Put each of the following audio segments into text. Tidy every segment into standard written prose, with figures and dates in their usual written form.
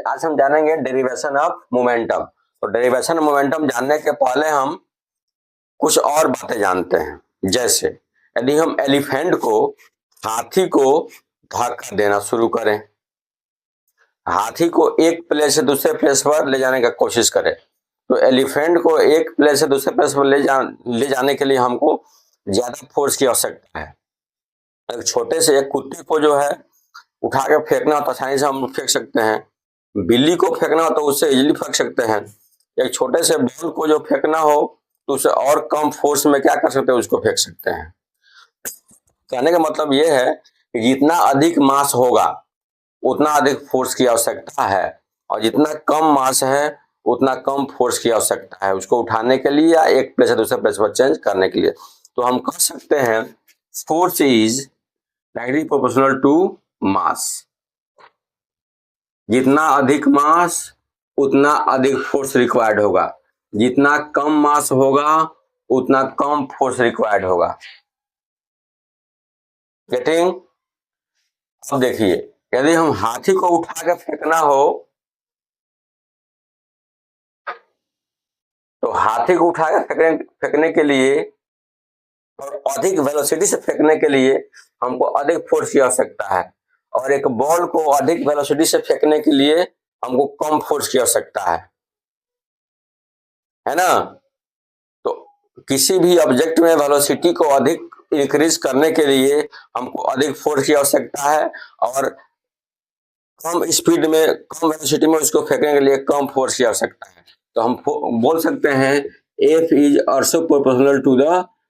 आज हम जानेंगे डेरिवेशन ऑफ मोमेंटम। तो डेरिवेशन ऑफ मोमेंटम जानने के पहले हम कुछ और बातें जानते हैं। जैसे यदि हम एलिफेंट को, हाथी को धक्का देना शुरू करें, हाथी को एक प्लेस से दूसरे प्लेस पर ले जाने का कोशिश करें, तो एलिफेंट को एक प्लेस से दूसरे प्लेस पर ले जाने के लिए हमको ज्यादा फोर्स की आवश्यकता है। एक छोटे से एक कुत्ते को जो है उठा के फेंकना हो तो आसानी से हम फेंक सकते हैं। बिल्ली को फेंकना हो तो उससे इजीली फेंक सकते हैं। एक छोटे से बॉल को जो फेंकना हो तो उसे और कम फोर्स में क्या कर सकते हैं, उसको फेंक सकते हैं। कहने का मतलब ये है कि जितना अधिक मास होगा उतना अधिक फोर्स की आवश्यकता है, और जितना कम मास है उतना कम फोर्स की आवश्यकता है उसको उठाने के लिए या एक प्लेस से दूसरे प्लेस पर चेंज करने के लिए। तो हम कह सकते हैं force is directly proportional to mass. जितना अधिक मास उतना अधिक फोर्स रिक्वायर्ड होगा, जितना कम मास होगा उतना कम फोर्स रिक्वायर्ड होगा। गेटिंग? अब देखिए, यदि हम हाथी को उठा के फेंकना हो तो हाथी को उठा के फेंकने के लिए और अधिक वेलोसिटी से फेंकने के लिए हमको अधिक फोर्स की आवश्यकता है, और एक बॉल को अधिक वेलोसिटी से फेंकने के लिए हमको कम फोर्स की आवश्यकता है ना। तो किसी भी ऑब्जेक्ट में वेलोसिटी को अधिक इंक्रीज करने के लिए हमको अधिक फोर्स की आवश्यकता है, और कम स्पीड में कम वेलोसिटी में उसको फेंकने के लिए कम फोर्स की आवश्यकता है। तो हम बोल सकते हैं F is also proportional to the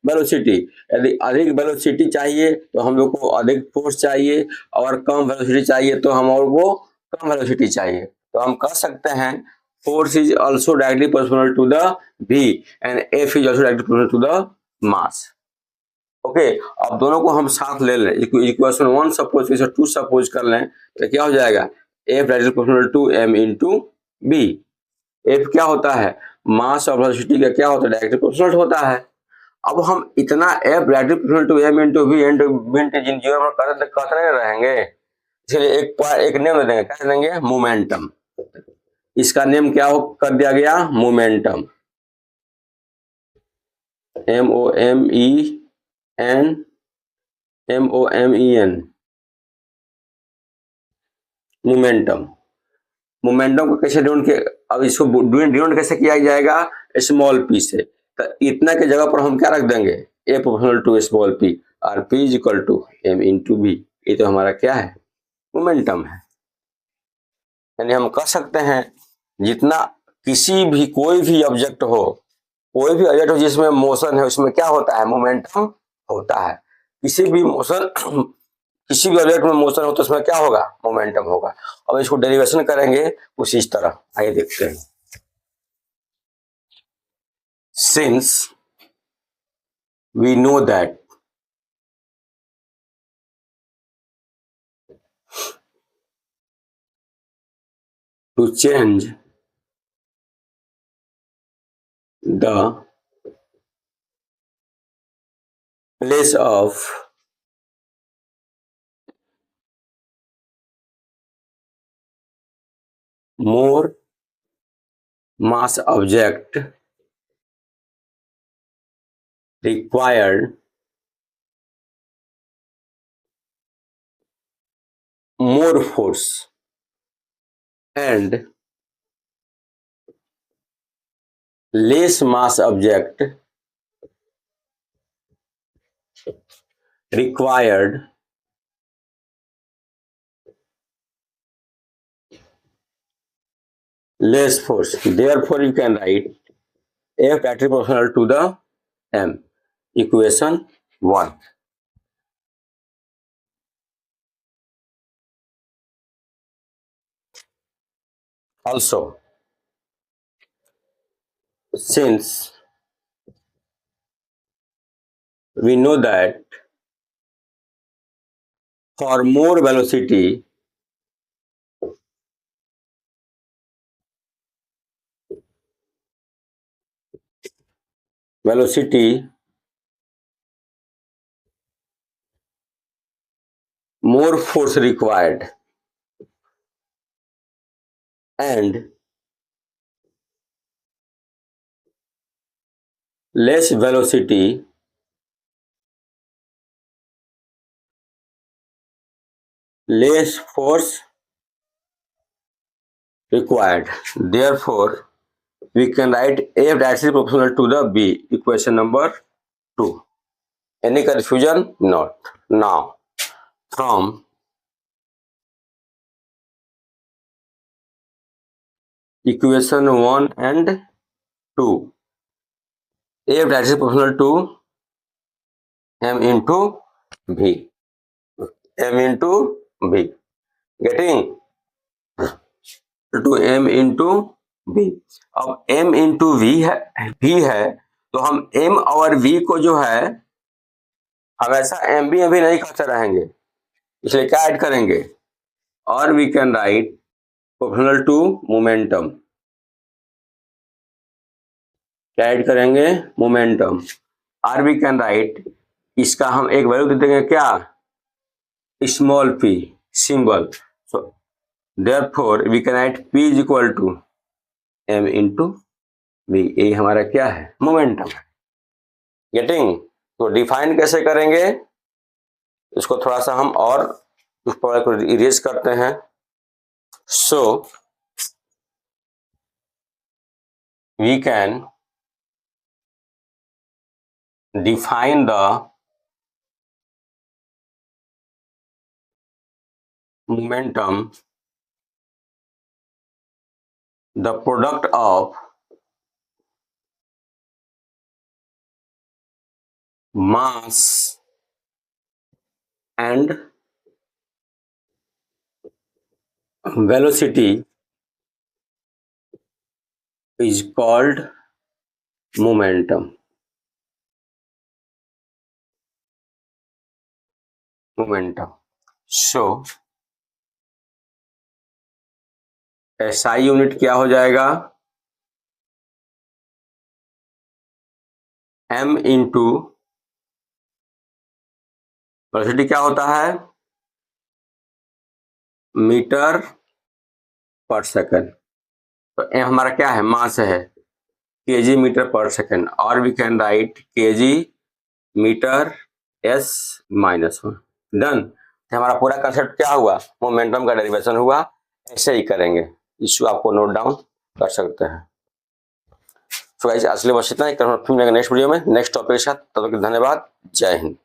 velocity. यदि अधिक वेलोसिटी चाहिए तो हम लोग को अधिक फोर्स चाहिए, और कम वेलोसिटी चाहिए तो हम लोग को कम वेलोसिटी चाहिए। तो हम कह सकते हैं force is also directly proportional to the V and F is also directly proportional to the mass. Okay, अब दोनों को हम साथ ले लें। इक्वेशन 1 सपोज इसे 2 सपोज कर लें तो क्या हो जाएगा, F directly proportional to M into B। F क्या होता है, मास और वेलोसिटी का क्या होता है, डायरेक्टली प्रोपोर्शनल होता है। अब हम इतना F directly proportional to M into B into B into जिन जीरो में कहते नहीं रहेंगे, इसलिए एक नेम दे देंगे, क्या देंगे, मोमेंटम। इसका नेम क्या हो कर दिया गया, मोमेंटम। MOMEN momentum. मोमेंटम को कैसे डिनोट किया, अब इसको डिनोट कैसे किया जाएगा, स्मॉल p से। तो इतना के जगह पर हम क्या रख देंगे, A proportional to small p, और P is equal to M into B। ये तो हमारा क्या है, मोमेंटम है। यानी हम कह सकते हैं जितना किसी भी कोई भी ऑब्जेक्ट हो जिसमें मोशन है उसमें क्या होता है, मोमेंटम होता है। किसी भी ऑब्जेक्ट में मोशन हो तो उसमें क्या होगा, मोमेंटम होगा। अब इसको डेरिवेशन करेंगे कुछ इस तरह, आइए देखते हैं। Since we know that to change the place of more mass object required more force, and less mass object required less force. Therefore, you can write F directly proportional to the M. Equation 1. Also, since we know that for more velocity, more force required. and less velocity less force required. Therefore, we can write F directly proportional to the B. Equation number 2. Any confusion? Not. Now, from equation 1 and 2, F directly proportional to M into V. M into V. Getting to M into V. अब M into V है तो हम M और V को जो है हमेशा MV नहीं करते रहेंगे, इसलिए क्या ऐड करेंगे? और we can write proportional to momentum. क्या ऐड करेंगे? मोमेंटम. और वी कैन राइट, इसका हम एक वैल्यू दे देंगे क्या? Small p symbol. So therefore we can write p is equal to m into v. ये हमारा क्या है? मोमेंटम. गेटिंग? तो डिफाइन कैसे करेंगे इसको थोड़ा सा हम और उस पर को इरेज करते हैं. So we can define the momentum, the product of mass and velocity is called momentum. So SI unit क्या हो जाएगा? M इंटू वेलोसिटी क्या होता है? Metre per second. तो M हमारा क्या है? मास है. kg metre per second. और we can write kg metre s minus 1. Done. हमारा पूरा कंसेप्ट क्या हुआ? मोमेंटम का डेरिवेशन हुआ. ऐसे ही करेंगे. इश्यू आपको नोट डाउन कर सकते हैं. तो गाइस असली बस इतना ही. नेक्स्ट वीडियो में नेक्स्ट टॉपिक के साथ. तब तक धन्यवाद. जय हिंद.